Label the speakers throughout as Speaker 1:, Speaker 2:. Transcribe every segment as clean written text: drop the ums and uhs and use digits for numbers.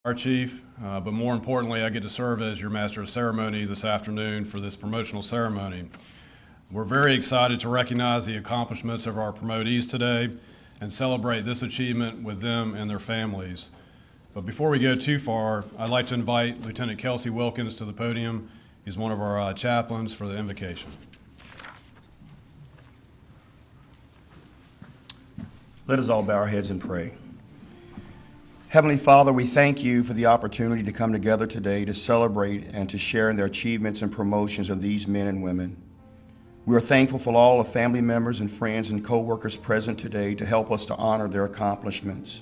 Speaker 1: Our chief, but more importantly, I get to serve as your master of ceremony this afternoon for this promotional ceremony. We're very excited to recognize the accomplishments of our promotees today and celebrate this achievement with them and their families. But before we go too far, I'd like to invite Lieutenant Kelsey Wilkins to the podium. He's one of our chaplains for the invocation.
Speaker 2: Let us all bow our heads and pray. Heavenly Father, we thank you for the opportunity to come together today to celebrate and to share in the achievements and promotions of these men and women. We are thankful for all the family members and friends and co-workers present today to help us to honor their accomplishments.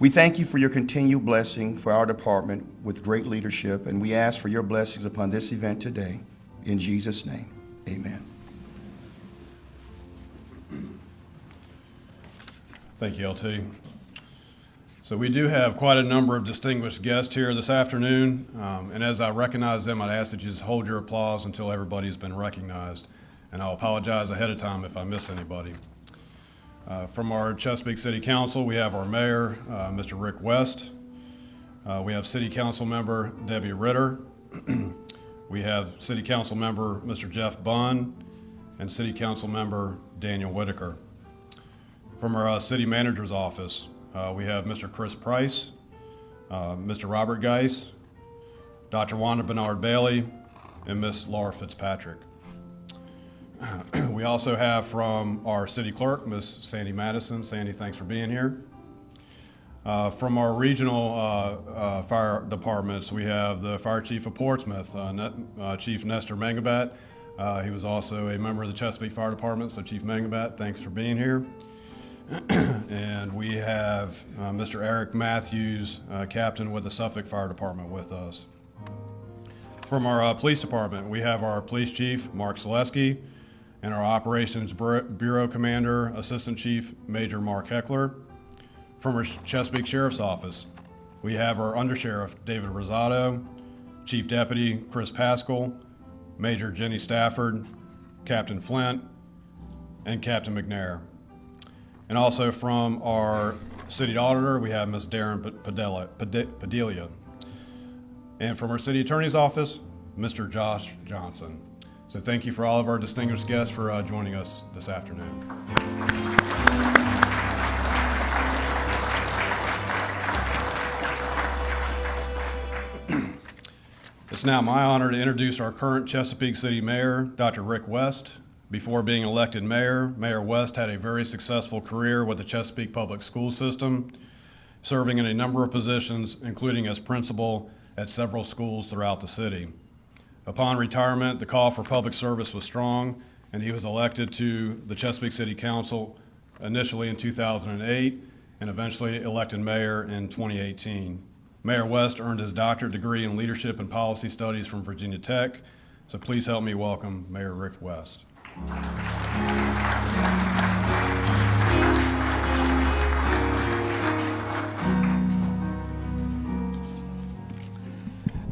Speaker 2: We thank you for your continued blessing for our department with great leadership, and we ask for your blessings upon this event today. In Jesus' name, amen.
Speaker 1: Thank you, LT. So we do have quite a number of distinguished guests here this afternoon, and as I recognize them, I'd ask that you just hold your applause until everybody's been recognized, and I'll apologize ahead of time if I miss anybody. From our Chesapeake City Council, we have our mayor, Mr. Rick West. We have City Council member Debbie Ritter. We have City Council member Mr. Jeff Bunn and City Council member Daniel Whitaker. From our City Manager's Office, we have Mr. Chris Price, Mr. Robert Geis, Dr. Wanda Bernard-Bailey, and Miss Laura Fitzpatrick. We also have from our City Clerk, Miss Sandy Madison. Sandy, thanks for being here. From our regional fire departments, we have the Fire Chief of Portsmouth, Chief Nestor Mangabat. He was also a member of the Chesapeake Fire Department, so Chief Mangabat, thanks for being here. And we have Mr. Eric Matthews, Captain with the Suffolk Fire Department with us. From our police department, we have our police chief, Mark Selesky, and our operations bureau commander, Assistant Chief Major Mark Heckler. From our Chesapeake Sheriff's Office, we have our Undersheriff, David Rosado, Chief Deputy Chris Pascal, Major Jenny Stafford, Captain Flint, and Captain McNair. And also from our city auditor, we have Ms. Darren Padilla. And from our city attorney's office, Mr. Josh Johnson. So thank you for all of our distinguished guests for joining us this afternoon. It's now my honor to introduce our current Chesapeake City Mayor, Dr. Rick West. Before being elected mayor, Mayor West had a very successful career with the Chesapeake Public School System, serving in a number of positions, including as principal at several schools throughout the city. Upon retirement, the call for public service was strong, and he was elected to the Chesapeake City Council initially in 2008 and eventually elected mayor in 2018. Mayor West earned his doctorate degree in leadership and policy studies from Virginia Tech, so please help me welcome Mayor Rick West.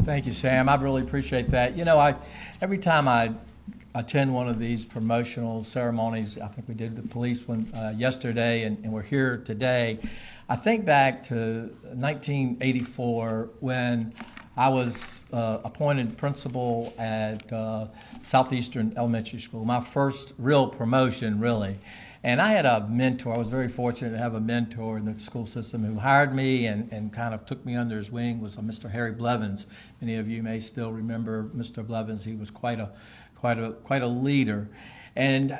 Speaker 3: Thank you, Sam. I really appreciate that. You know, every time I attend one of these promotional ceremonies, I think we did the police one yesterday, and we're here today, I think back to 1984 when I was appointed principal at Southeastern Elementary School, my first real promotion, really. And I had a mentor. I was very fortunate to have a mentor in the school system who hired me and kind of took me under his wing, was Mr. Harry Blevins. Many of you may still remember Mr. Blevins. He was quite a leader. And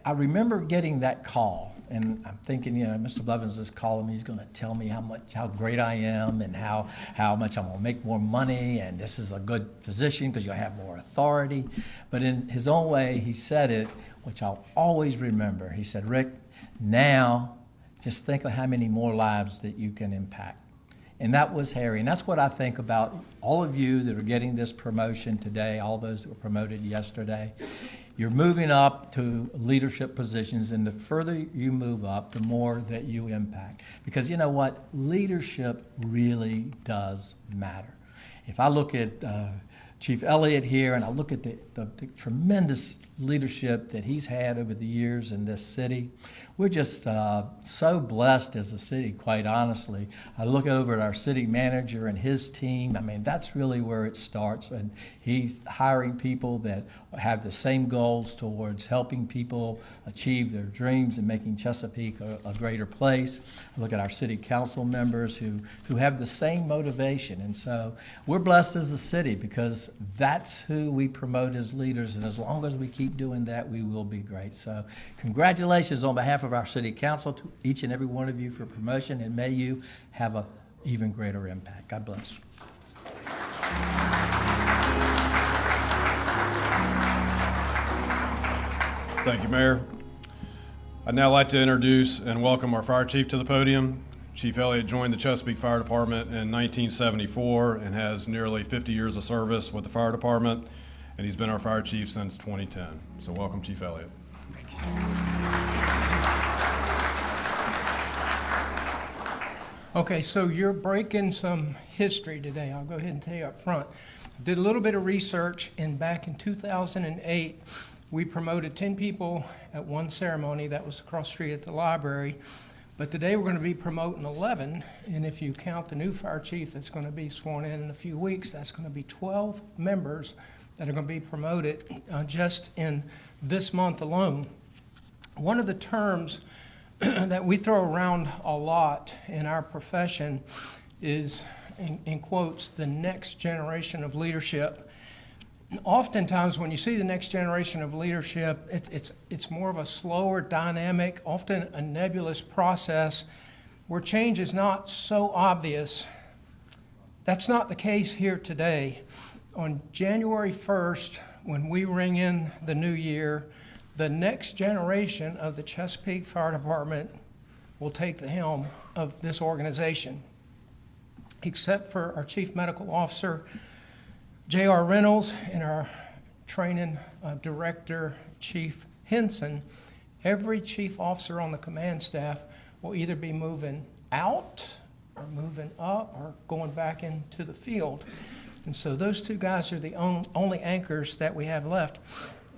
Speaker 3: I remember getting that call. And I'm thinking, you know, Mr. Blevins is calling me. He's going to tell me how great I am and how much I'm going to make more money, and this is a good position because you'll have more authority. But in his own way, he said it, which I'll always remember. He said, Rick, now just think of how many more lives that you can impact. And that was Harry. And that's what I think about all of you that are getting this promotion today, all those that were promoted yesterday. You're moving up to leadership positions, and the further you move up, the more that you impact. Because you know what? Leadership really does matter. If I look at Chief Elliott here, and I look at the tremendous leadership that he's had over the years in this city. We're just so blessed as a city, quite honestly. I look over at our city manager and his team. I mean, that's really where it starts, and he's hiring people that have the same goals towards helping people achieve their dreams and making Chesapeake a greater place. I look at our city council members who have the same motivation, and so we're blessed as a city because that's who we promote as leaders, and as long as we keep doing that, we will be great. So congratulations on behalf of our city council to each and every one of you for promotion, and may you have an even greater impact. God bless.
Speaker 1: Thank you, Mayor. I'd now like to introduce and welcome our fire chief to the podium. Chief Elliott joined the Chesapeake Fire Department in 1974 and has nearly 50 years of service with the fire department, and he's been our fire chief since 2010. So welcome, Chief Elliott.
Speaker 4: Thank you. Okay, so you're breaking some history today. I'll go ahead and tell you up front. Did a little bit of research, and back in 2008, we promoted 10 people at one ceremony that was across the street at the library. But today we're going to be promoting 11, and if you count the new fire chief that's going to be sworn in a few weeks, that's going to be 12 members that are going to be promoted just in this month alone. One of the terms that we throw around a lot in our profession is, in quotes, the next generation of leadership. Oftentimes, when you see the next generation of leadership, it's more of a slower, dynamic, often a nebulous process where change is not so obvious. That's not the case here today. On January 1st, when we ring in the new year, the next generation of the Chesapeake Fire Department will take the helm of this organization. Except for our Chief Medical Officer, J.R. Reynolds, and our training director, Chief Henson, every chief officer on the command staff will either be moving out or moving up or going back into the field. And so those two guys are the only anchors that we have left.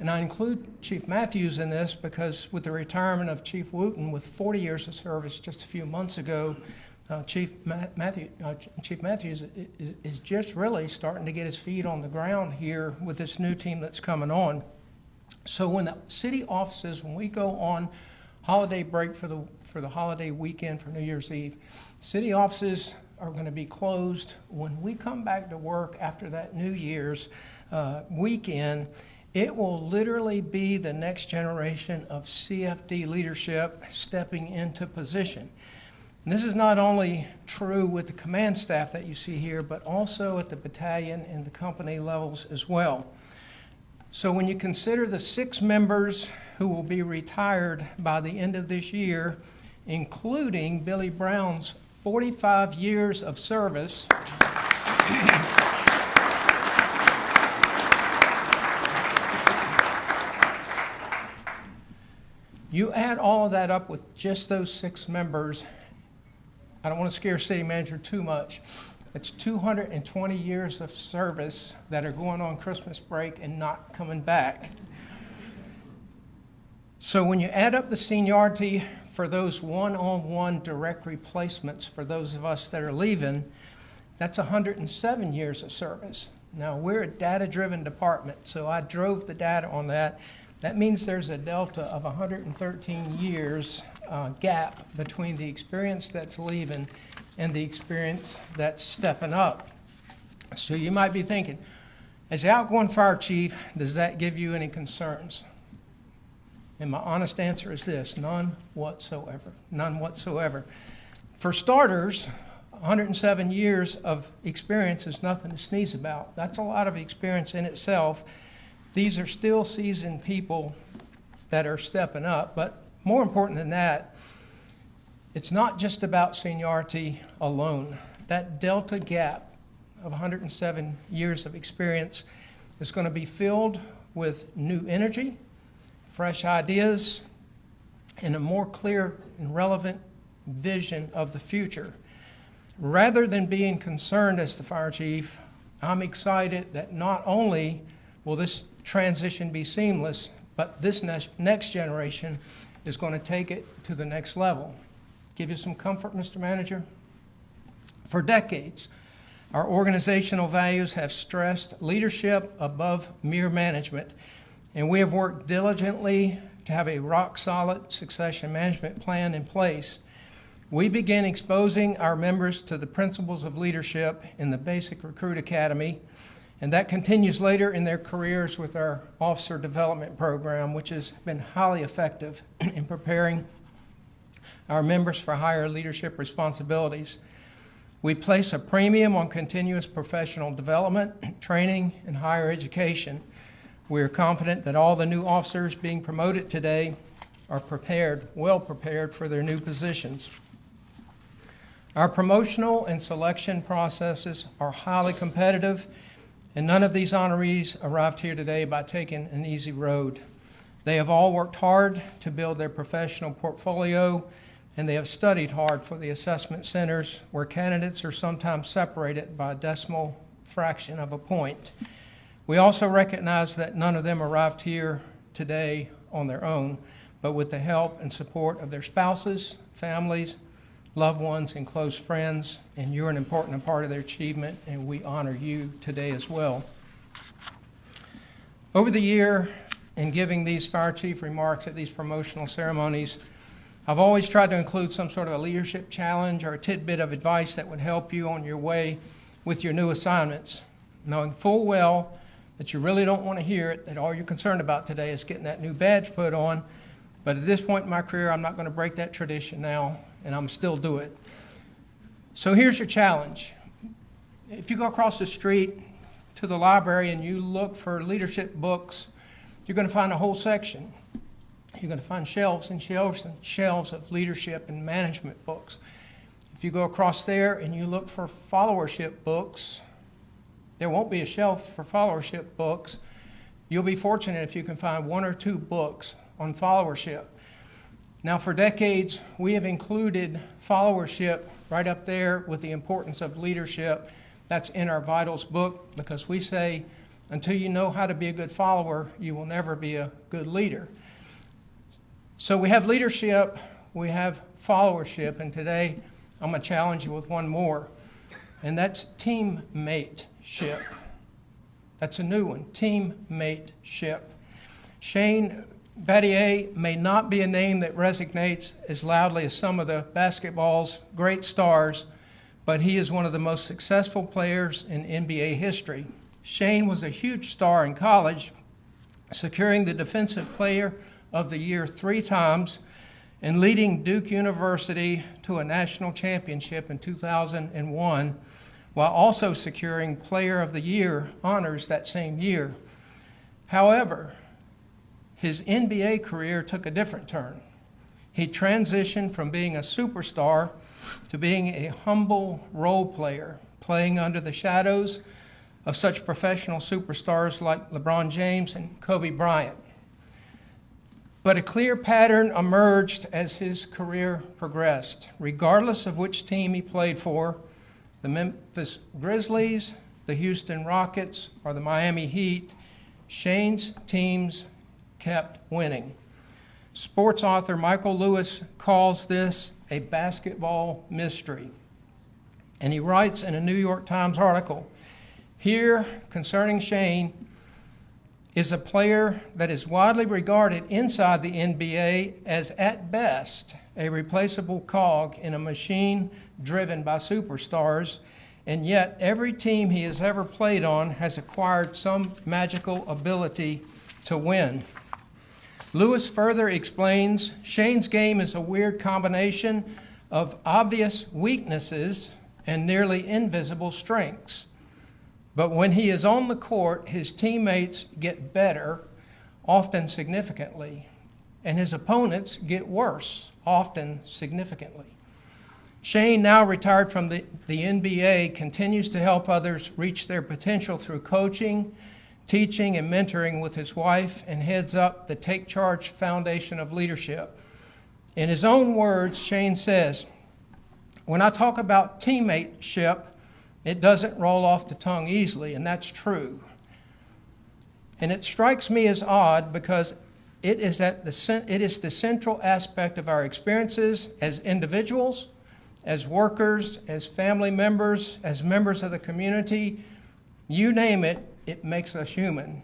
Speaker 4: And I include Chief Matthews in this because with the retirement of Chief Wooten with 40 years of service just a few months ago, Chief Matthews is just really starting to get his feet on the ground here with this new team that's coming on. So when the city offices, when we go on holiday break for the holiday weekend for New Year's Eve, city offices are going to be closed. When we come back to work after that New Year's weekend, it will literally be the next generation of CFD leadership stepping into position. And this is not only true with the command staff that you see here, but also at the battalion and the company levels as well. So when you consider the 6 members who will be retired by the end of this year, including Billy Brown's 45 years of service, you add all of that up with just those 6 members, I don't want to scare city manager too much. It's 220 years of service that are going on Christmas break and not coming back. So when you add up the seniority for those one-on-one direct replacements for those of us that are leaving, that's 107 years of service. Now, we're a data-driven department, so I drove the data on that. That means there's a delta of 113 years gap between the experience that's leaving and the experience that's stepping up. So you might be thinking, as the outgoing fire chief, does that give you any concerns? And my honest answer is this: none whatsoever. None whatsoever. For starters, 107 years of experience is nothing to sneeze about. That's a lot of experience in itself. These are still seasoned people that are stepping up, but more important than that, it's not just about seniority alone. That delta gap of 107 years of experience is going to be filled with new energy, fresh ideas, and a more clear and relevant vision of the future. Rather than being concerned as the fire chief I'm excited that not only will this transition be seamless, but this next generation is going to take it to the next level. Give you some comfort, Mr. Manager? For decades, our organizational values have stressed leadership above mere management, and we have worked diligently to have a rock-solid succession management plan in place. We begin exposing our members to the principles of leadership in the Basic Recruit Academy, and that continues later in their careers with our Officer Development Program, which has been highly effective in preparing our members for higher leadership responsibilities. We place a premium on continuous professional development, training, and higher education. We are confident that all the new officers being promoted today are well prepared for their new positions. Our promotional and selection processes are highly competitive, and none of these honorees arrived here today by taking an easy road. They have all worked hard to build their professional portfolio, and they have studied hard for the assessment centers where candidates are sometimes separated by a decimal fraction of a point. We also recognize that none of them arrived here today on their own, but with the help and support of their spouses, families, loved ones, and close friends, and you're an important part of their achievement, and we honor you today as well. Over the year, in giving these fire chief remarks at these promotional ceremonies, I've always tried to include some sort of a leadership challenge or a tidbit of advice that would help you on your way with your new assignments, knowing full well that you really don't want to hear it, that all you're concerned about today is getting that new badge put on. But at this point in my career, I'm not going to break that tradition now, and I'm still do it. So here's your challenge. If you go across the street to the library and you look for leadership books, you're going to find a whole section. You're going to find shelves and shelves and shelves of leadership and management books. If you go across there and you look for followership books, there won't be a shelf for followership books. You'll be fortunate if you can find one or two books on followership. Now, for decades, we have included followership right up there with the importance of leadership. That's in our Vitals book, because we say, until you know how to be a good follower, you will never be a good leader. So we have leadership, we have followership, and today I'm going to challenge you with one more, and that's teammateship. That's a new one, teammateship. Shane Battier may not be a name that resonates as loudly as some of the basketball's great stars, but he is one of the most successful players in NBA history. Shane was a huge star in college, securing the Defensive Player of the Year 3 times and leading Duke University to a national championship in 2001, while also securing Player of the Year honors that same year. However, his NBA career took a different turn. He transitioned from being a superstar to being a humble role player, playing under the shadows of such professional superstars like LeBron James and Kobe Bryant. But a clear pattern emerged as his career progressed. Regardless of which team he played for, the Memphis Grizzlies, the Houston Rockets, or the Miami Heat, Shane's teams kept winning. Sports author Michael Lewis calls this a basketball mystery. And he writes in a New York Times article, here concerning Shane is a player that is widely regarded inside the NBA as at best a replaceable cog in a machine driven by superstars, and yet every team he has ever played on has acquired some magical ability to win. Lewis further explains, Shane's game is a weird combination of obvious weaknesses and nearly invisible strengths. But when he is on the court, his teammates get better, often significantly, and his opponents get worse, often significantly. Shane, now retired from the NBA, continues to help others reach their potential through coaching, teaching, and mentoring with his wife, and heads up the Take Charge Foundation of Leadership. In his own words, Shane says, when I talk about teammateship, It doesn't roll off the tongue easily, and that's true. And it strikes me as odd because it is the central aspect of our experiences as individuals, as workers, as family members, as members of the community. You name it, it makes us human.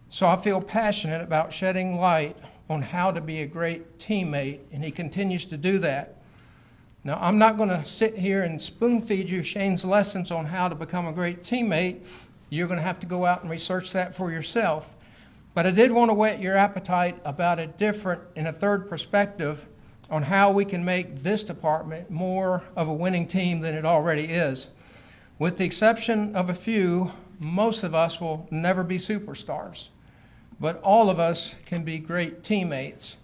Speaker 4: So I feel passionate about shedding light on how to be a great teammate, and he continues to do that. Now, I'm not going to sit here and spoon-feed you Shane's lessons on how to become a great teammate. You're going to have to go out and research that for yourself. But I did want to whet your appetite about a different and a third perspective on how we can make this department more of a winning team than it already is. With the exception of a few, most of us will never be superstars. But all of us can be great teammates.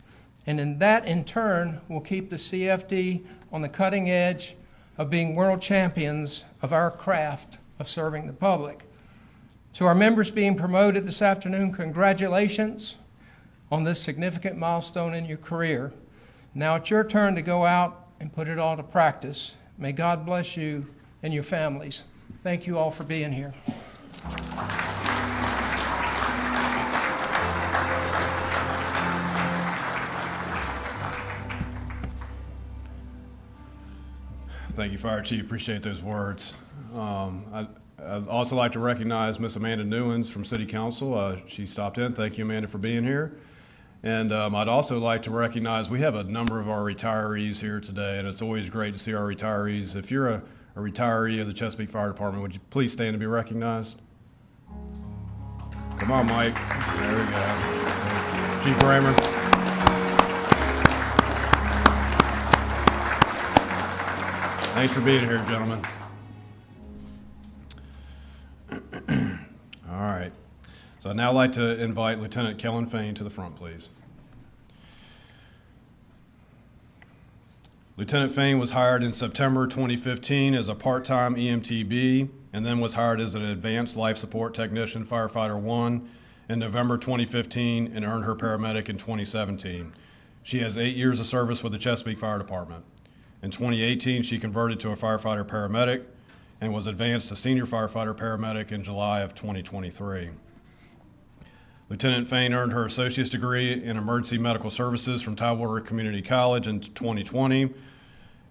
Speaker 4: And in that, in turn, will keep the CFD on the cutting edge of being world champions of our craft of serving the public. To our members being promoted this afternoon, congratulations on this significant milestone in your career. Now it's your turn to go out and put it all to practice. May God bless you and your families. Thank you all for being here.
Speaker 1: Thank you, Fire Chief. Appreciate those words. I'd also like to recognize Miss Amanda Newens from City Council. She stopped in. Thank you, Amanda, for being here. And I'd also like to recognize we have a number of our retirees here today, and it's always great to see our retirees. If you're a retiree of the Chesapeake Fire Department, would you please stand to be recognized? Come on, Mike. There we go. Chief Bramer. Thanks for being here, gentlemen. All right. So I'd now like to invite Lieutenant Kellyn Fain to the front, please. Lieutenant Fain was hired in September 2015 as a part-time EMTB and then was hired as an advanced life support technician, firefighter 1, in November 2015 and earned her paramedic in 2017. She has 8 years of service with the Chesapeake Fire Department. In 2018, she converted to a firefighter paramedic and was advanced to senior firefighter paramedic in July of 2023. Lieutenant Fain earned her associate's degree in emergency medical services from Thibeault Community College in 2020.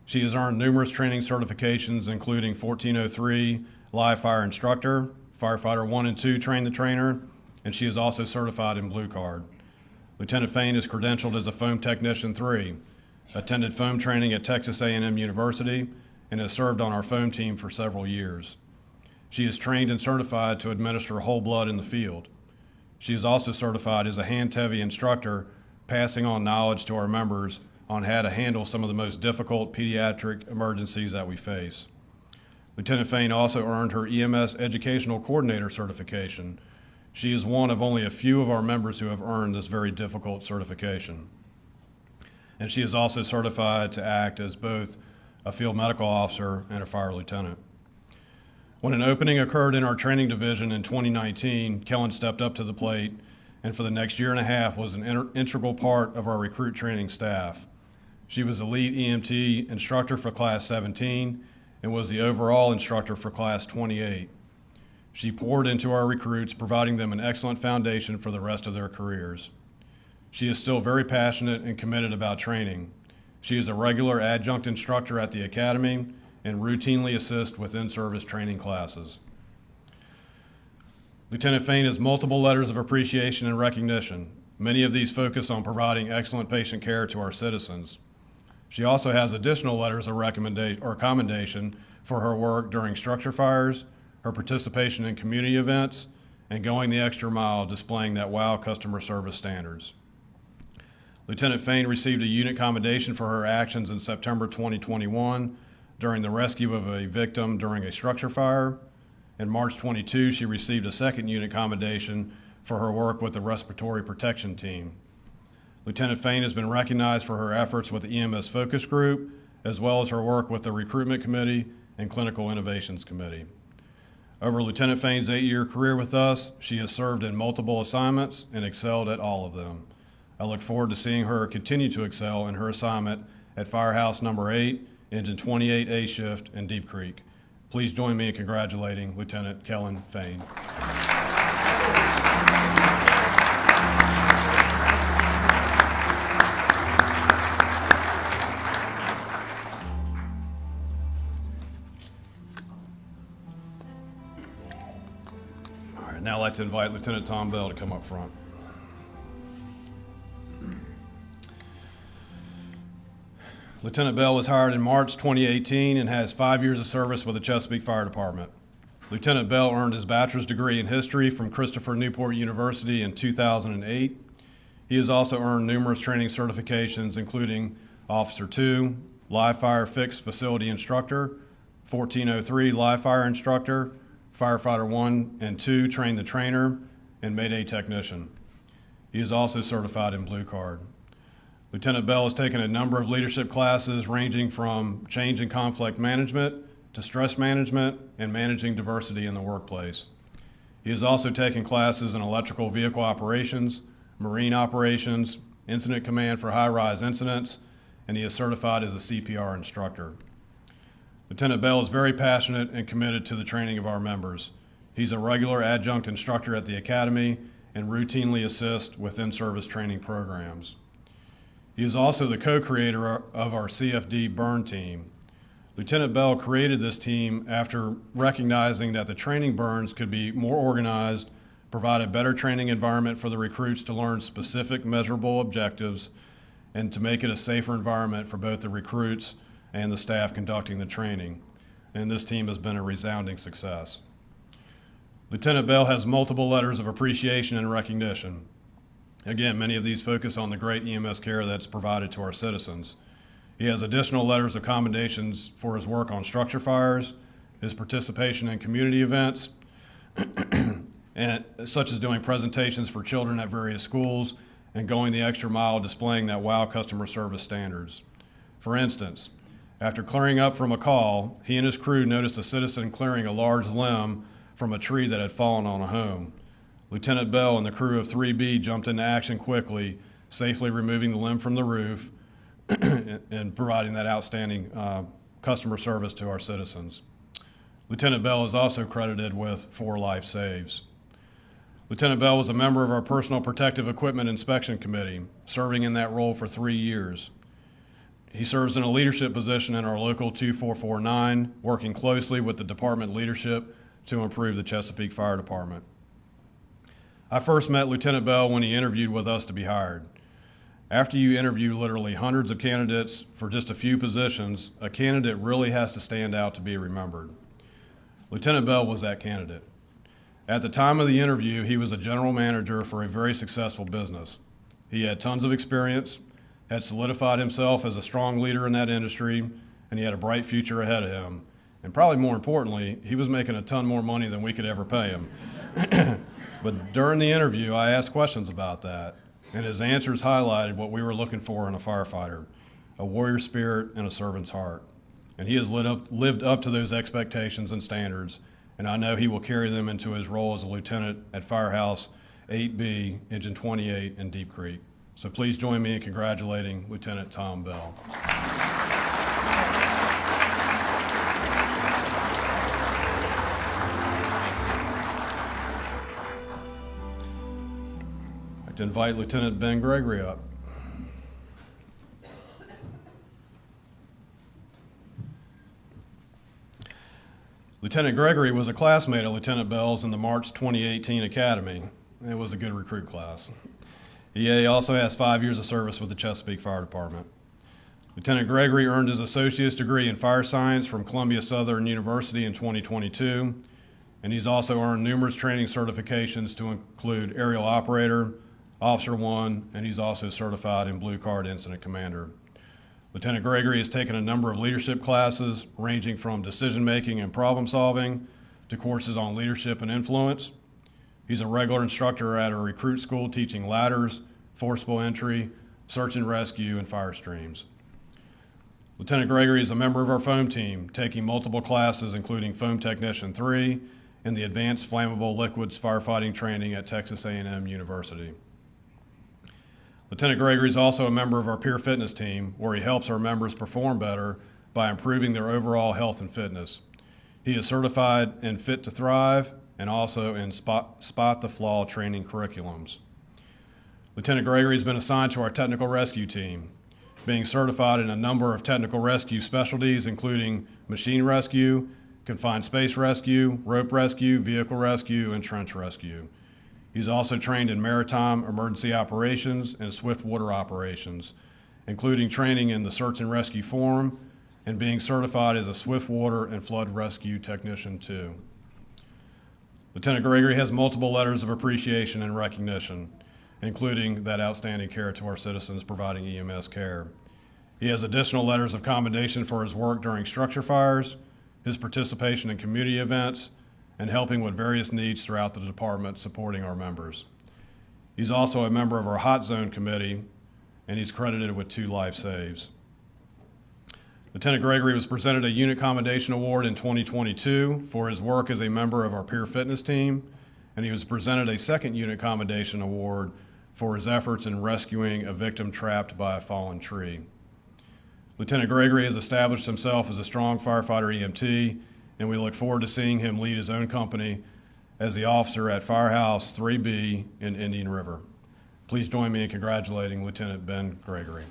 Speaker 1: She has earned numerous training certifications, including 1403 live fire instructor, firefighter 1 and 2 train the trainer, and she is also certified in Blue Card. Lieutenant Fain is credentialed as a foam technician 3, attended foam training at Texas A&M University, and has served on our foam team for several years. She is trained and certified to administer whole blood in the field. She is also certified as a hand-heavy instructor, passing on knowledge to our members on how to handle some of the most difficult pediatric emergencies that we face. Lieutenant Fain also earned her EMS Educational Coordinator certification. She is one of only a few of our members who have earned this very difficult certification. And she is also certified to act as both a field medical officer and a fire lieutenant. When an opening occurred in our training division in 2019, Kellyn stepped up to the plate and for the next year and a half was an integral part of our recruit training staff. She was the lead EMT instructor for Class 17 and was the overall instructor for Class 28. She poured into our recruits, providing them an excellent foundation for the rest of their careers. She is still very passionate and committed about training. She is a regular adjunct instructor at the academy and routinely assists with in-service training classes. Lieutenant Fain has multiple letters of appreciation and recognition. Many of these focus on providing excellent patient care to our citizens. She also has additional letters of recommendation or commendation for her work during structure fires, her participation in community events, and going the extra mile displaying that WOW customer service standards. Lieutenant Fain received a unit commendation for her actions in September 2021 during the rescue of a victim during a structure fire. In March 22, she received a second unit commendation for her work with the respiratory protection team. Lieutenant Fain has been recognized for her efforts with the EMS Focus Group, as well as her work with the Recruitment Committee and Clinical Innovations Committee. Over Lieutenant Fain's 8-year career with us, she has served in multiple assignments and excelled at all of them. I look forward to seeing her continue to excel in her assignment at Firehouse Number 8, Engine 28A Shift in Deep Creek. Please join me in congratulating Lieutenant Kellyn Fain. All right, now I'd like to invite Lieutenant Tom Bell to come up front. Lieutenant Bell was hired in March 2018 and has 5 years of service with the Chesapeake Fire Department. Lieutenant Bell earned his bachelor's degree in history from Christopher Newport University in 2008. He has also earned numerous training certifications, including Officer 2, Live Fire Fixed Facility Instructor, 1403 Live Fire Instructor, Firefighter 1 and 2 Train the Trainer, and Mayday Technician. He is also certified in Blue Card. Lieutenant Bell has taken a number of leadership classes ranging from change and conflict management to stress management and managing diversity in the workplace. He has also taken classes in electrical vehicle operations, marine operations, incident command for high-rise incidents, and he is certified as a CPR instructor. Lieutenant Bell is very passionate and committed to the training of our members. He's a regular adjunct instructor at the Academy and routinely assists with in-service training programs. He is also the co-creator of our CFD Burn team. Lieutenant Bell created this team after recognizing that the training burns could be more organized, provide a better training environment for the recruits to learn specific measurable objectives, and to make it a safer environment for both the recruits and the staff conducting the training. And this team has been a resounding success. Lieutenant Bell has multiple letters of appreciation and recognition. Again, many of these focus on the great EMS care that's provided to our citizens. He has additional letters of commendations for his work on structure fires, his participation in community events, and such as doing presentations for children at various schools and going the extra mile displaying that WOW customer service standards. For instance, after clearing up from a call, he and his crew noticed a citizen clearing a large limb from a tree that had fallen on a home. Lieutenant Bell and the crew of 3B jumped into action quickly, safely removing the limb from the roof and providing that outstanding customer service to our citizens. Lieutenant Bell is also credited with 4 life saves. Lieutenant Bell was a member of our Personal Protective Equipment Inspection Committee, serving in that role for 3 years. He serves in a leadership position in our local 2449, working closely with the department leadership to improve the Chesapeake Fire Department. I first met Lieutenant Bell when he interviewed with us to be hired. After you interview literally hundreds of candidates for just a few positions, a candidate really has to stand out to be remembered. Lieutenant Bell was that candidate. At the time of the interview, he was a general manager for a very successful business. He had tons of experience, had solidified himself as a strong leader in that industry, and he had a bright future ahead of him. And probably more importantly, he was making a ton more money than we could ever pay him. But during the interview, I asked questions about that, and his answers highlighted what we were looking for in a firefighter: a warrior spirit and a servant's heart. And he has lived up to those expectations and standards, and I know he will carry them into his role as a lieutenant at Firehouse 8B, Engine 28 in Deep Creek. So please join me in congratulating Lieutenant Tom Bell. I'd like to invite Lieutenant Ben Gregory up. Lieutenant Gregory was a classmate of Lieutenant Bell's in the March 2018 Academy. It was a good recruit class. He also has 5 years of service with the Chesapeake Fire Department. Lieutenant Gregory earned his associate's degree in fire science from Columbia Southern University in 2022, and he's also earned numerous training certifications to include aerial operator, Officer 1, and he's also certified in Blue Card Incident Commander. Lieutenant Gregory has taken a number of leadership classes ranging from decision-making and problem-solving to courses on leadership and influence. He's a regular instructor at a recruit school teaching ladders, forcible entry, search and rescue, and fire streams. Lieutenant Gregory is a member of our foam team, taking multiple classes including Foam Technician 3 and the Advanced Flammable Liquids Firefighting Training at Texas A&M University. Lieutenant Gregory is also a member of our peer fitness team, where he helps our members perform better by improving their overall health and fitness. He is certified in Fit to Thrive and also in Spot the Flaw training curriculums. Lieutenant Gregory has been assigned to our technical rescue team, being certified in a number of technical rescue specialties, including machine rescue, confined space rescue, rope rescue, vehicle rescue, and trench rescue. He's also trained in maritime emergency operations and swift water operations, including training in the search and rescue forum and being certified as a swift water and flood rescue technician too. Lieutenant Gregory has multiple letters of appreciation and recognition, including that outstanding care to our citizens providing EMS care. He has additional letters of commendation for his work during structure fires, his participation in community events, and helping with various needs throughout the department supporting our members. He's also a member of our Hot Zone Committee, and he's credited with 2 life saves. Lieutenant Gregory was presented a Unit Commendation Award in 2022 for his work as a member of our peer fitness team, and he was presented a second Unit Commendation Award for his efforts in rescuing a victim trapped by a fallen tree. Lieutenant Gregory has established himself as a strong firefighter EMT, and we look forward to seeing him lead his own company as the officer at Firehouse 3B in Indian River. Please join me in congratulating Lieutenant Ben Gregory.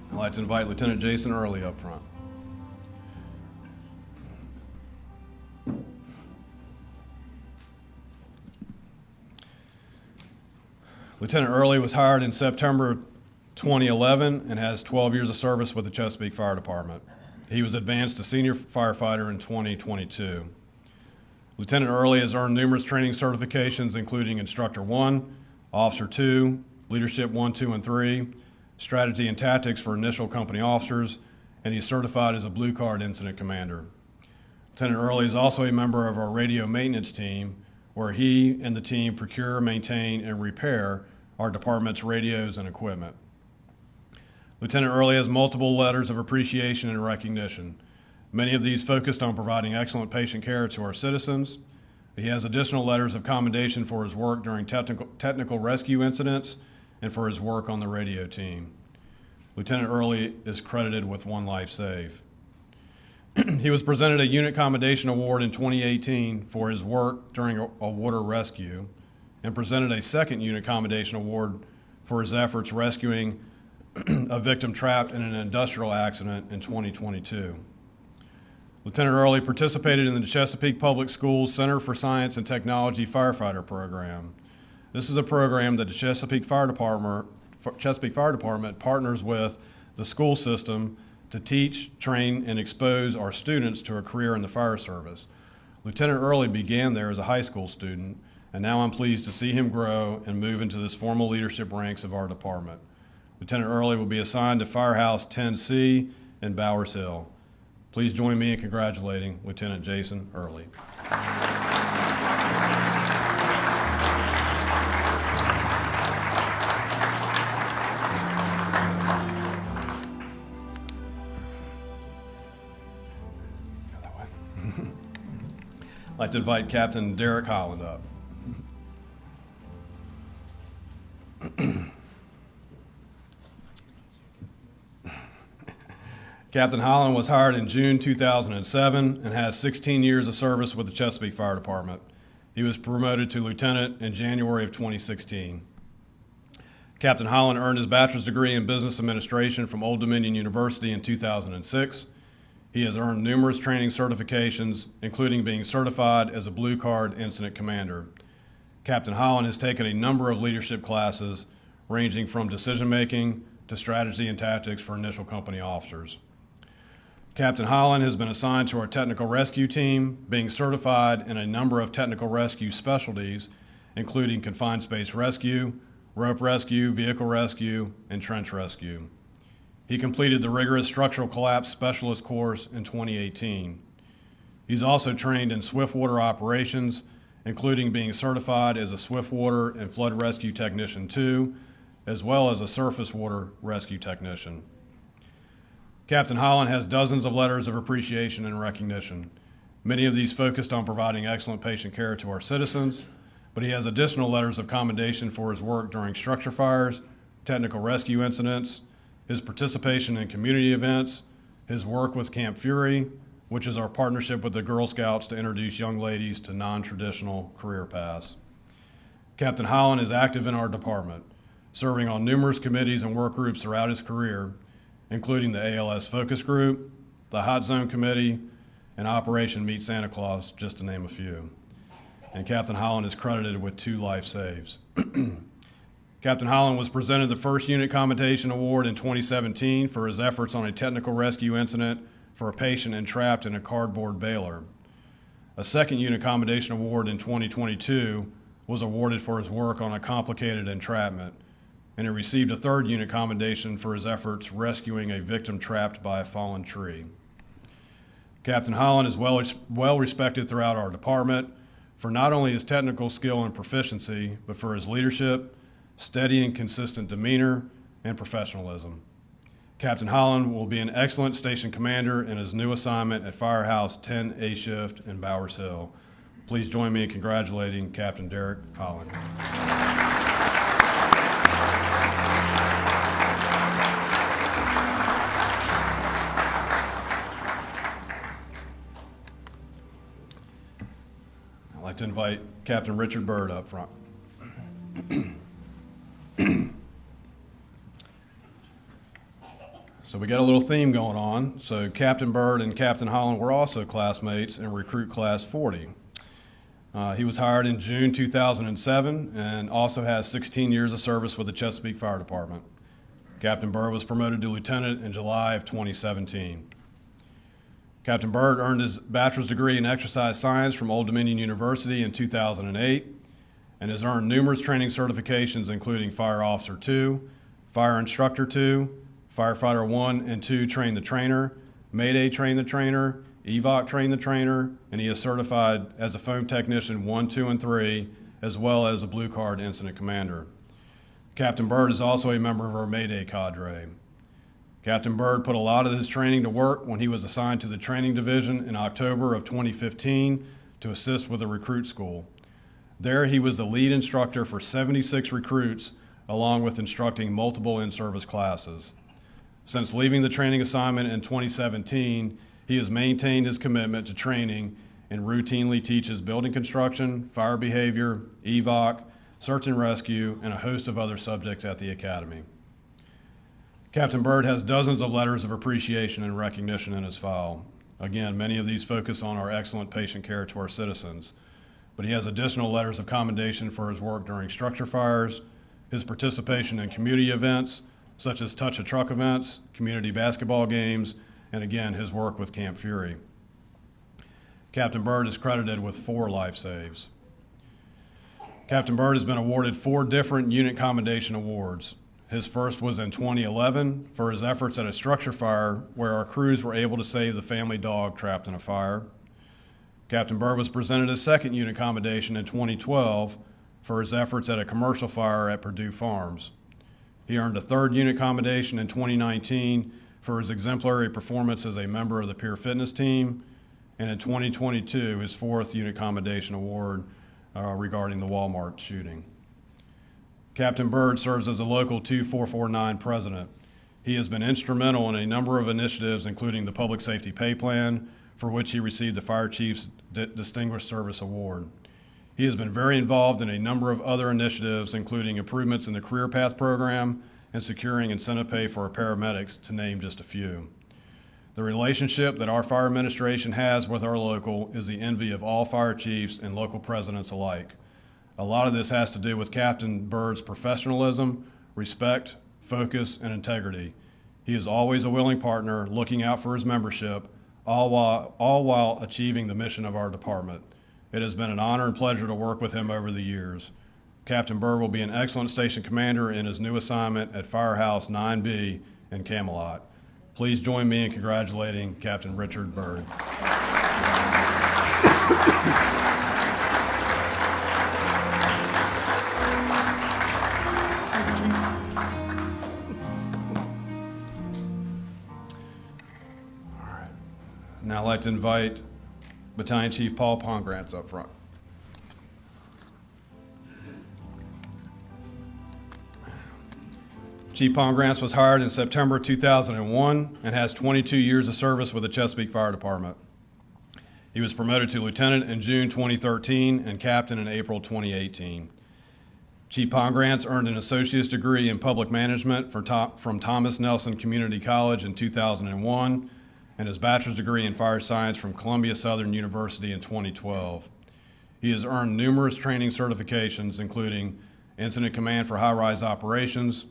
Speaker 1: I'd like to invite Lieutenant Jason Early up front. Lieutenant Early was hired in September 2011 and has 12 years of service with the Chesapeake Fire Department. He was advanced to senior firefighter in 2022. Lieutenant Early has earned numerous training certifications, including Instructor 1, Officer 2, Leadership 1, 2, and 3, Strategy and Tactics for Initial Company Officers, and he's certified as a Blue Card Incident Commander. Lieutenant Early is also a member of our radio maintenance team, where he and the team procure, maintain, and repair our department's radios and equipment. Lieutenant Early has multiple letters of appreciation and recognition, many of these focused on providing excellent patient care to our citizens. He has additional letters of commendation for his work during technical rescue incidents and for his work on the radio team. Lieutenant Early is credited with 1 life save. He was presented a Unit Commendation Award in 2018 for his work during a water rescue and presented a second Unit Commendation Award for his efforts rescuing a victim trapped in an industrial accident in 2022. Lieutenant Early participated in the Chesapeake Public Schools Center for Science and Technology Firefighter Program. This is a program that the Chesapeake Fire Department partners with the school system to teach, train, and expose our students to a career in the fire service. Lieutenant Early began there as a high school student, and now I'm pleased to see him grow and move into this formal leadership ranks of our department. Lieutenant Early will be assigned to Firehouse 10C in Bowers Hill. Please join me in congratulating Lieutenant Jason Early. I'd like to invite Captain Derek Holland up. Captain Holland was hired in June 2007 and has 16 years of service with the Chesapeake Fire Department. He was promoted to lieutenant in January of 2016. Captain Holland earned his bachelor's degree in business administration from Old Dominion University in 2006. He has earned numerous training certifications, including being certified as a Blue Card Incident Commander. Captain Holland has taken a number of leadership classes, ranging from decision-making to strategy and tactics for initial company officers. Captain Holland has been assigned to our technical rescue team, being certified in a number of technical rescue specialties, including confined space rescue, rope rescue, vehicle rescue, and trench rescue. He completed the rigorous structural collapse specialist course in 2018. He's also trained in swift water operations, including being certified as a swift water and flood rescue technician 2, as well as a surface water rescue technician. Captain Holland has dozens of letters of appreciation and recognition, many of these focused on providing excellent patient care to our citizens, but he has additional letters of commendation for his work during structure fires, technical rescue incidents, his participation in community events, his work with Camp Fury, which is our partnership with the Girl Scouts to introduce young ladies to non-traditional career paths. Captain Holland is active in our department, serving on numerous committees and work groups throughout his career, including the ALS Focus Group, the Hot Zone Committee, and Operation Meet Santa Claus, just to name a few. And Captain Holland is credited with 2 life saves. Captain Holland was presented the First Unit Commendation Award in 2017 for his efforts on a technical rescue incident for a patient entrapped in a cardboard baler. A Second Unit Commendation Award in 2022 was awarded for his work on a complicated entrapment, and he received a Third Unit Commendation for his efforts rescuing a victim trapped by a fallen tree. Captain Holland is well respected throughout our department for not only his technical skill and proficiency, but for his leadership, steady and consistent demeanor, and professionalism. Captain Holland will be an excellent station commander in his new assignment at Firehouse 10A Shift in Bowers Hill. Please join me in congratulating Captain Derek Holland. I'd like to invite Captain Richard Byrd up front. So we got a little theme going on. So Captain Byrd and Captain Holland were also classmates in recruit class 40. He was hired in June 2007 and also has 16 years of service with the Chesapeake Fire Department. Captain Byrd was promoted to lieutenant in July of 2017. Captain Byrd earned his bachelor's degree in exercise science from Old Dominion University in 2008 and has earned numerous training certifications including Fire Officer 2, Fire Instructor 2, Firefighter 1 and 2 Train the Trainer, Mayday Train the Trainer, EVOC Train the Trainer, and he is certified as a foam technician 1, 2, and 3, as well as a Blue Card Incident Commander. Captain Byrd is also a member of our Mayday cadre. Captain Byrd put a lot of his training to work when he was assigned to the training division in October of 2015 to assist with the recruit school. There he was the lead instructor for 76 recruits, along with instructing multiple in-service classes. Since leaving the training assignment in 2017, he has maintained his commitment to training and routinely teaches building construction, fire behavior, EVOC, search and rescue, and a host of other subjects at the Academy. Captain Byrd has dozens of letters of appreciation and recognition in his file. Again, many of these focus on our excellent patient care to our citizens, but he has additional letters of commendation for his work during structure fires, his participation in community events, such as Touch a Truck events, community basketball games, and again, his work with Camp Fury. Captain Byrd is credited with 4 life saves. Captain Byrd has been awarded 4 different unit commendation awards. His first was in 2011 for his efforts at a structure fire where our crews were able to save the family dog trapped in a fire. Captain Byrd was presented a second unit commendation in 2012 for his efforts at a commercial fire at Purdue Farms. He earned a 3rd unit commendation in 2019 for his exemplary performance as a member of the peer fitness team, and in 2022, his 4th unit commendation award regarding the Walmart shooting. Captain Byrd serves as a local 2449 president. He has been instrumental in a number of initiatives, including the Public Safety Pay Plan, for which he received the Fire Chief's Distinguished Service Award. He has been very involved in a number of other initiatives, including improvements in the Career Path program and securing incentive pay for our paramedics, to name just a few. The relationship that our fire administration has with our local is the envy of all fire chiefs and local presidents alike. A lot of this has to do with Captain Byrd's professionalism, respect, focus, and integrity. He is always a willing partner, looking out for his membership, all while achieving the mission of our department. It has been an honor and pleasure to work with him over the years. Captain Byrd will be an excellent station commander in his new assignment at Firehouse 9B in Camelot. Please join me in congratulating Captain Richard Byrd. Now I'd like to invite Battalion Chief Paul Pongratz up front. Chief Pongratz was hired in September 2001 and has 22 years of service with the Chesapeake Fire Department. He was promoted to lieutenant in June 2013 and captain in April 2018. Chief Pongratz earned an associate's degree in public management from Thomas Nelson Community College in 2001 and his bachelor's degree in fire science from Columbia Southern University in 2012. He has earned numerous training certifications, including Incident Command for High-Rise Operations.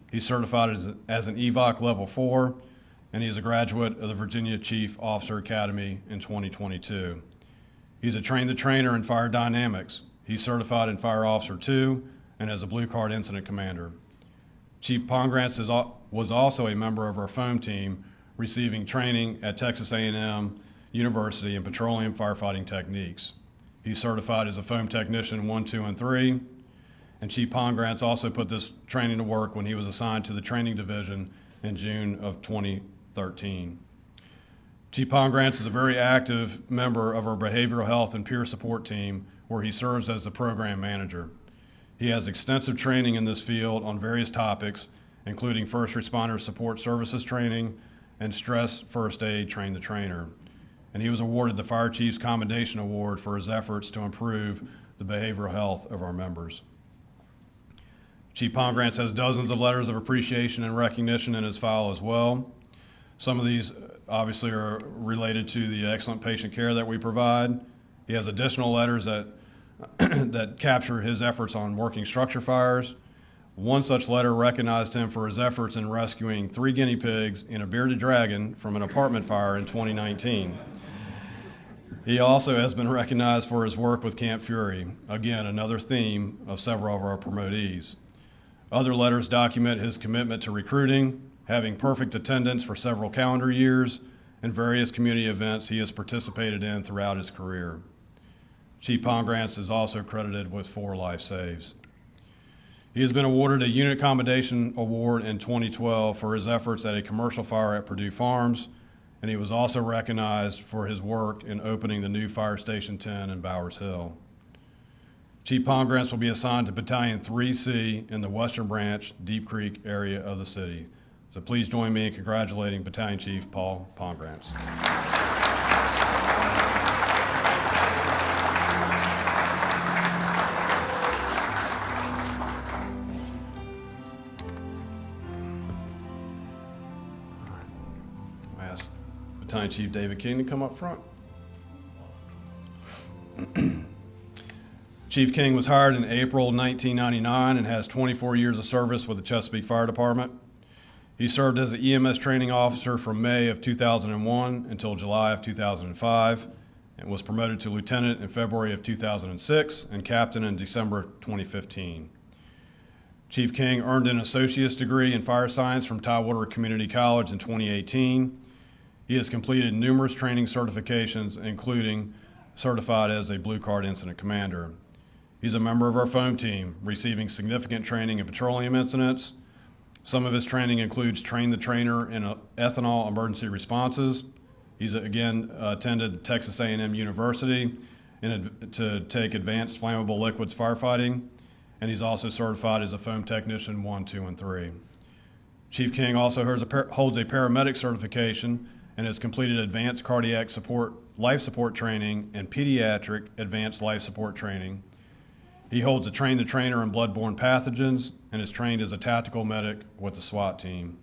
Speaker 1: He's certified as an EVOC Level 4, and he's a graduate of the Virginia Chief Officer Academy in 2022. He's a train-the-trainer in fire dynamics. He's certified in Fire Officer 2 and as a Blue Card Incident Commander. Chief Pongratz was also a member of our foam team, receiving training at Texas A&M University in petroleum firefighting techniques. He's certified as a foam technician 1, 2, and 3, and Chief Pongratz also put this training to work when he was assigned to the training division in June of 2013. Chief Pongratz is a very active member of our behavioral health and peer support team, where he serves as the program manager. He has extensive training in this field on various topics, including first responder support services training and stress first aid train the trainer. And he was awarded the Fire Chief's Commendation Award for his efforts to improve the behavioral health of our members. Chief Pongratz has dozens of letters of appreciation and recognition in his file as well. Some of these obviously are related to the excellent patient care that we provide. He has additional letters that that capture his efforts on working structure fires. One such letter recognized him for his efforts in rescuing 3 guinea pigs and a bearded dragon from an apartment fire in 2019. He also has been recognized for his work with Camp Fury, again, another theme of several of our promotees. Other letters document his commitment to recruiting, having perfect attendance for several calendar years, and various community events he has participated in throughout his career. Chief Pongratz is also credited with 4 life saves. He has been awarded a Unit Commendation Award in 2012 for his efforts at a commercial fire at Purdue Farms, and he was also recognized for his work in opening the new Fire Station 10 in Bowers Hill. Chief Pongratz will be assigned to Battalion 3C in the Western Branch, Deep Creek area of the city. So please join me in congratulating Battalion Chief Paul Pongratz. Battalion Chief David King to come up front. Chief King was hired in April 1999 and has 24 years of service with the Chesapeake Fire Department. He served as an EMS training officer from May of 2001 until July of 2005 and was promoted to lieutenant in February of 2006 and captain in December 2015. Chief King earned an associate's degree in fire science from Tidewater Community College in 2018. He has completed numerous training certifications, including certified as a Blue Card Incident Commander. He's a member of our foam team, receiving significant training in petroleum incidents. Some of his training includes train the trainer in ethanol emergency responses. He's again attended Texas A&M University to take advanced flammable liquids firefighting, and he's also certified as a foam technician 1, 2, and 3. Chief King also holds a paramedic certification and has completed advanced cardiac support, life support training, and pediatric advanced life support training. He holds a train the trainer in bloodborne pathogens and is trained as a tactical medic with the SWAT team.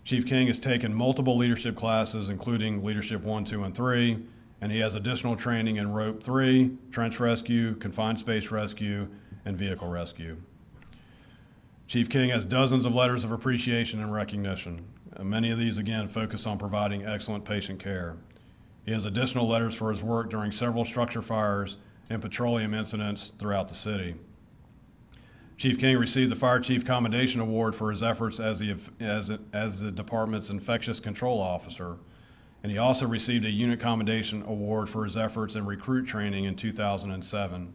Speaker 1: Chief King has taken multiple leadership classes, including Leadership 1, 2, and 3, and he has additional training in Rope 3, Trench Rescue, Confined Space Rescue, and Vehicle Rescue. Chief King has dozens of letters of appreciation and recognition. Many of these, again, focus on providing excellent patient care. He has additional letters for his work during several structure fires and petroleum incidents throughout the city. Chief King received the Fire Chief Commendation Award for his efforts as the department's infectious control officer, and he also received a Unit Commendation Award for his efforts in recruit training in 2007.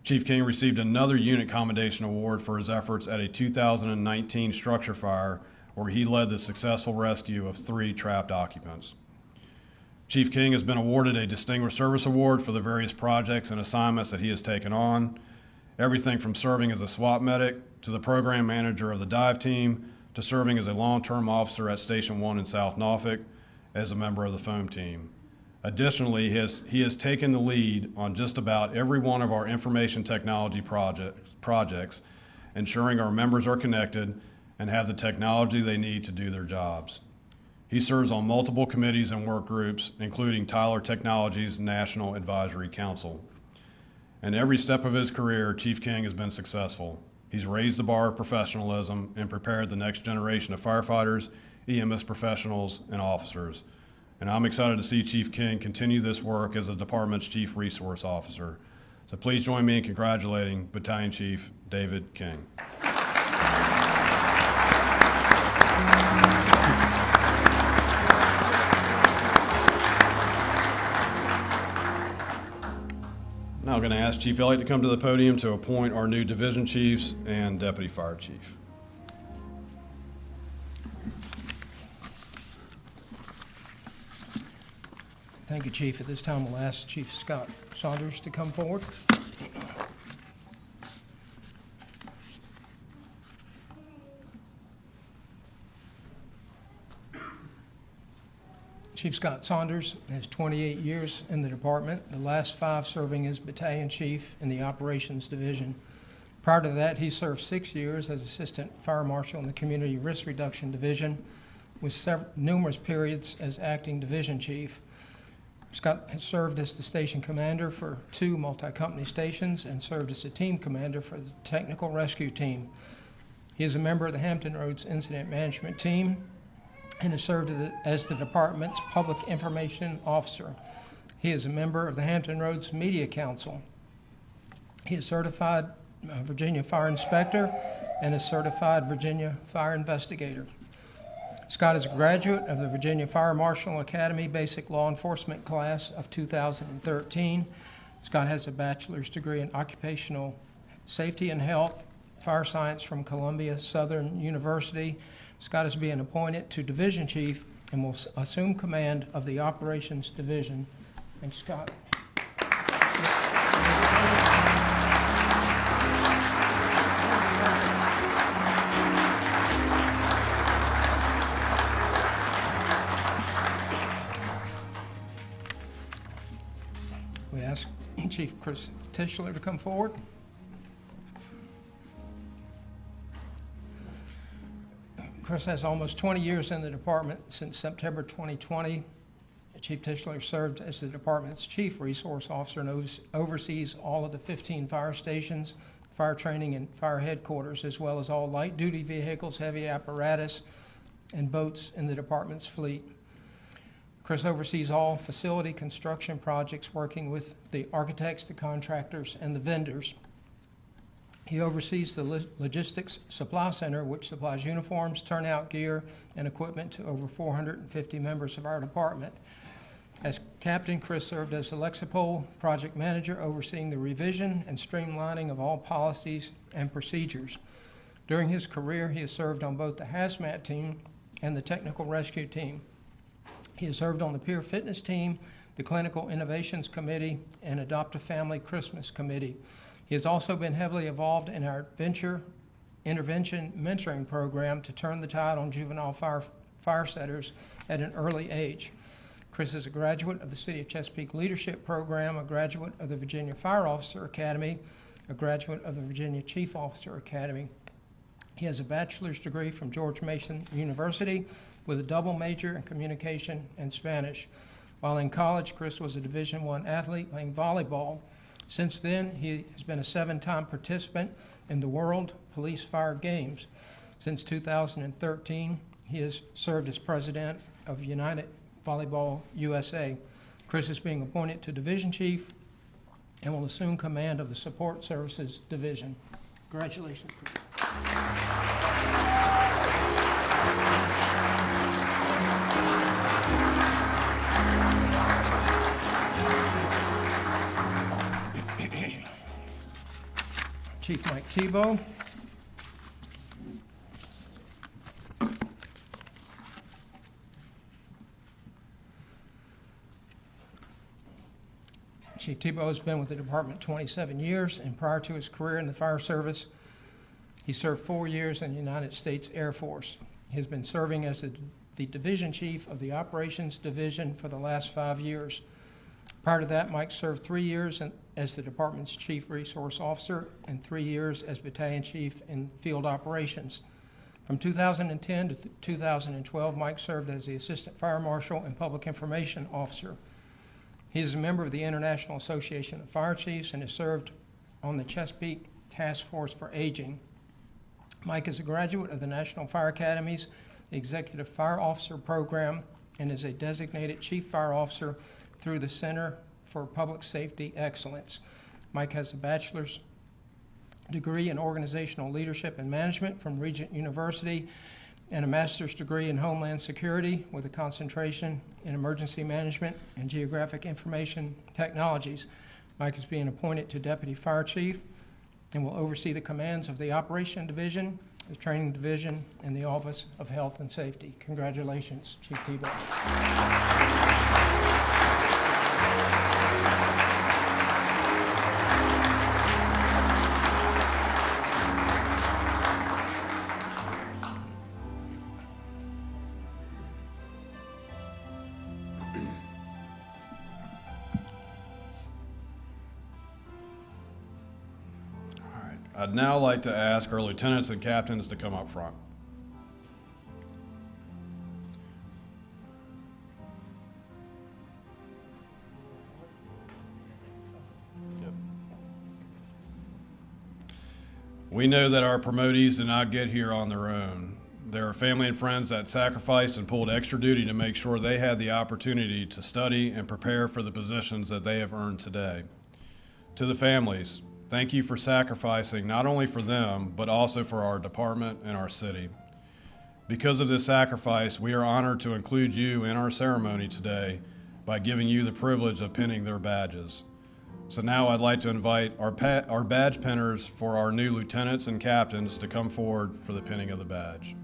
Speaker 1: Chief King received another Unit Commendation Award for his efforts at a 2019 structure fire where he led the successful rescue of 3 trapped occupants. Chief King has been awarded a Distinguished Service Award for the various projects and assignments that he has taken on, everything from serving as a SWAT medic to the program manager of the dive team to serving as a long-term officer at Station 1 in South Norfolk as a member of the foam team. Additionally, he has taken the lead on just about every one of our information technology projects, ensuring our members are connected and have the technology they need to do their jobs. He serves on multiple committees and work groups, including Tyler Technologies National Advisory Council. In every step of his career, Chief King has been successful. He's raised the bar of professionalism and prepared the next generation of firefighters, EMS professionals, and officers. And I'm excited to see Chief King continue this work as the department's Chief Resource Officer. So please join me in congratulating Battalion Chief David King. Now I'm going to ask Chief Elliott to come to the podium to appoint our new division chiefs and deputy fire chief.
Speaker 4: Thank you, Chief. At this time, we'll ask Chief Scott Saunders to come forward. Chief Scott Saunders has 28 years in the department, the last 5 serving as battalion chief in the operations division. Prior to that, he served 6 years as assistant fire marshal in the community risk reduction division, with numerous periods as acting division chief. Scott has served as the station commander for 2 multi-company stations and served as the team commander for the technical rescue team. He is a member of the Hampton Roads Incident Management Team and has served as the department's public information officer. He is a member of the Hampton Roads Media Council. He is certified Virginia Fire Inspector and a certified Virginia Fire Investigator. Scott is a graduate of the Virginia Fire Marshal Academy Basic Law Enforcement class of 2013. Scott has a bachelor's degree in occupational safety and health, fire science from Columbia Southern University. Scott is being appointed to division chief and will assume command of the operations division. Thanks, Scott. We ask Chief Chris Tischler to come forward. Chris has almost 20 years in the department since September 2020. Chief Tischler served as the department's chief resource officer and oversees all of the 15 fire stations, fire training, and fire headquarters, as well as all light-duty vehicles, heavy apparatus, and boats in the department's fleet. Chris oversees all facility construction projects, working with the architects, the contractors, and the vendors. He oversees the Logistics Supply Center, which supplies uniforms, turnout gear, and equipment to over 450 members of our department. As captain, Chris served as the Lexipol project manager, overseeing the revision and streamlining of all policies and procedures. During his career, he has served on both the hazmat team and the technical rescue team. He has served on the peer fitness team, the clinical innovations committee, and Adopt a Family Christmas committee. He has also been heavily involved in our venture intervention mentoring program to turn the tide on juvenile fire setters at an early age. Chris is a graduate of the City of Chesapeake Leadership Program, a graduate of the Virginia Fire Officer Academy, a graduate of the Virginia Chief Officer Academy. He has a bachelor's degree from George Mason University with a double major in communication and Spanish. While in college, Chris was a Division I athlete playing volleyball. Since then, he has been a 7-time participant in the World Police Fire Games. Since 2013, he has served as president of United Volleyball USA. Chris is being appointed to division chief and will assume command of the Support Services Division. Congratulations, Chris. Chief Mike Thibeault. Chief Thibeault has been with the department 27 years, and prior to his career in the fire service, he served 4 years in the United States Air Force. He has been serving as the division chief of the Operations Division for the last 5 years. Prior to that, Mike served 3 years as the department's chief resource officer and 3 years as battalion chief in field operations. From 2010 to 2012, Mike served as the assistant fire marshal and public information officer. He is a member of the International Association of Fire Chiefs and has served on the Chesapeake Task Force for Aging. Mike is a graduate of the National Fire Academy's Executive Fire Officer Program and is a designated Chief Fire Officer through the Center for Public Safety Excellence. Mike has a bachelor's degree in organizational leadership and management from Regent University and a master's degree in Homeland Security with a concentration in emergency management and geographic information technologies. Mike is being appointed to Deputy Fire Chief and will oversee the commands of the Operation Division, the Training Division, and the Office of Health and Safety. Congratulations, Chief Thibeault.
Speaker 1: I'd now like to ask our lieutenants and captains to come up front. We know that our promotees did not get here on their own. There are family and friends that sacrificed and pulled extra duty to make sure they had the opportunity to study and prepare for the positions that they have earned today. To the families, thank you for sacrificing not only for them, but also for our department and our city. Because of this sacrifice, we are honored to include you in our ceremony today by giving you the privilege of pinning their badges. So now I'd like to invite our badge pinners for our new lieutenants and captains to come forward for the pinning of the badge.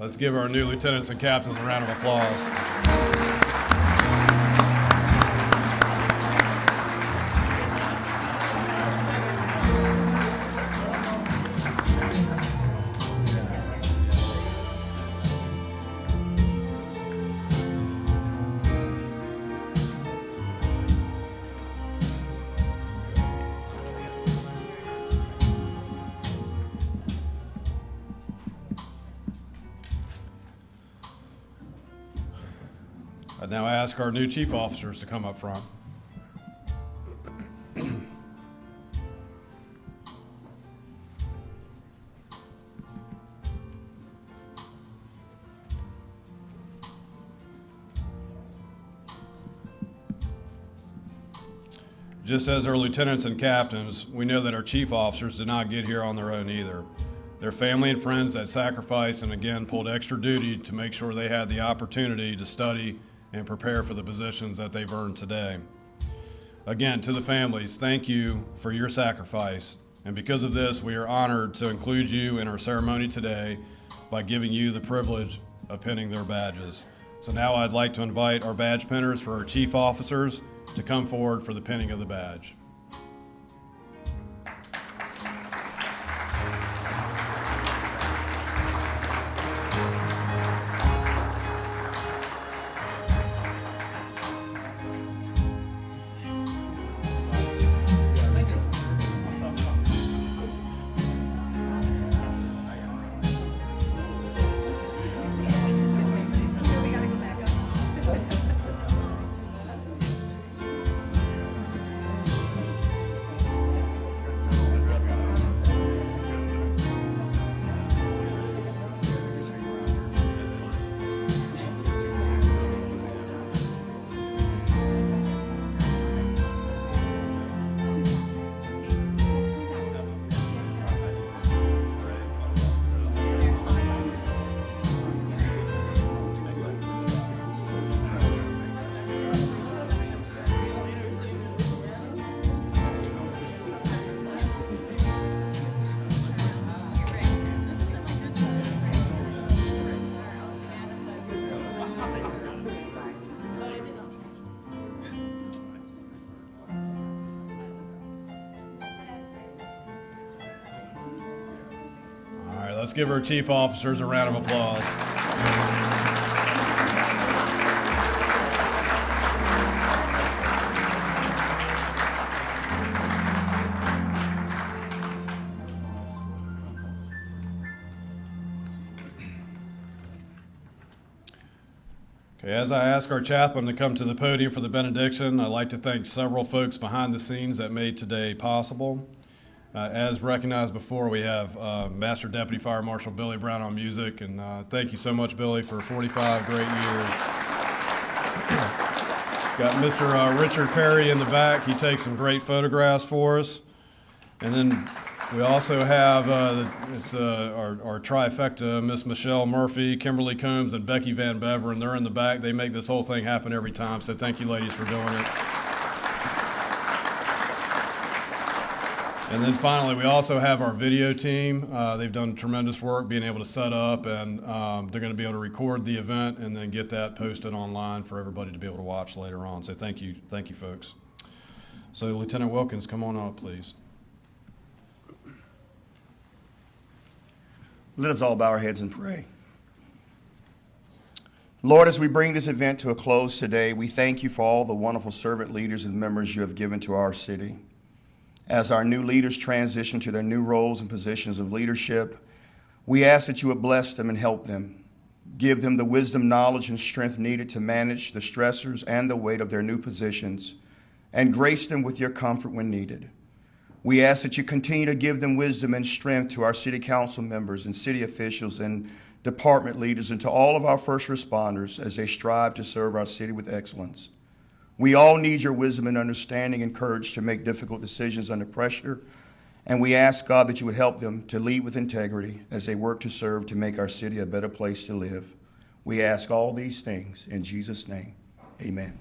Speaker 1: Let's give our new lieutenants and captains a round of applause. I'd now ask our new chief officers to come up front. Just as our lieutenants and captains, we know that our chief officers did not get here on their own either. Their family and friends that sacrificed and again pulled extra duty to make sure they had the opportunity to study and prepare for the positions that they've earned today. Again, to the families, thank you for your sacrifice. And because of this, we are honored to include you in our ceremony today by giving you the privilege of pinning their badges. So now I'd like to invite our badge pinners for our chief officers to come forward for the pinning of the badge. Let's give our chief officers a round of applause. Okay, as I ask our chaplain to come to the podium for the benediction, I'd like to thank several folks behind the scenes that made today possible. As recognized before, we have Master Deputy Fire Marshal Billy Brown on music, and thank you so much, Billy, for 45 great years. Got Mr. Richard Perry in the back. He takes some great photographs for us. And then we also have our trifecta, Miss Michelle Murphy, Kimberly Combs, and Becky Van Beveren. They're in the back. They make this whole thing happen every time, so thank you, ladies, for doing it. And then finally, we also have our video team. They've done tremendous work being able to set up, and they're going to be able to record the event and then get that posted online for everybody to be able to watch later on. So thank you, folks. So Lieutenant Wilkins, come on up, please.
Speaker 2: Let us all bow our heads and pray. Lord, as we bring this event to a close today, we thank you for all the wonderful servant leaders and members you have given to our city. As our new leaders transition to their new roles and positions of leadership, we ask that you would bless them and help them. Give them the wisdom, knowledge, and strength needed to manage the stressors and the weight of their new positions, and grace them with your comfort when needed. We ask that you continue to give them wisdom and strength to our city council members and city officials and department leaders and to all of our first responders as they strive to serve our city with excellence. We all need your wisdom and understanding and courage to make difficult decisions under pressure, and we ask, God, that you would help them to lead with integrity as they work to serve to make our city a better place to live. We ask all these things in Jesus' name. Amen.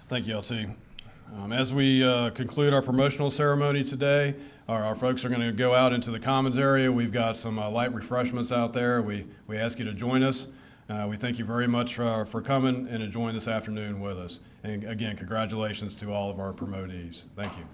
Speaker 1: Thank you, LT. As we conclude our promotional ceremony today, our folks are going to go out into the commons area. We've got some light refreshments out there. We ask you to join us. We thank you very much for coming and enjoying this afternoon with us. And again, congratulations to all of our promotees. Thank you.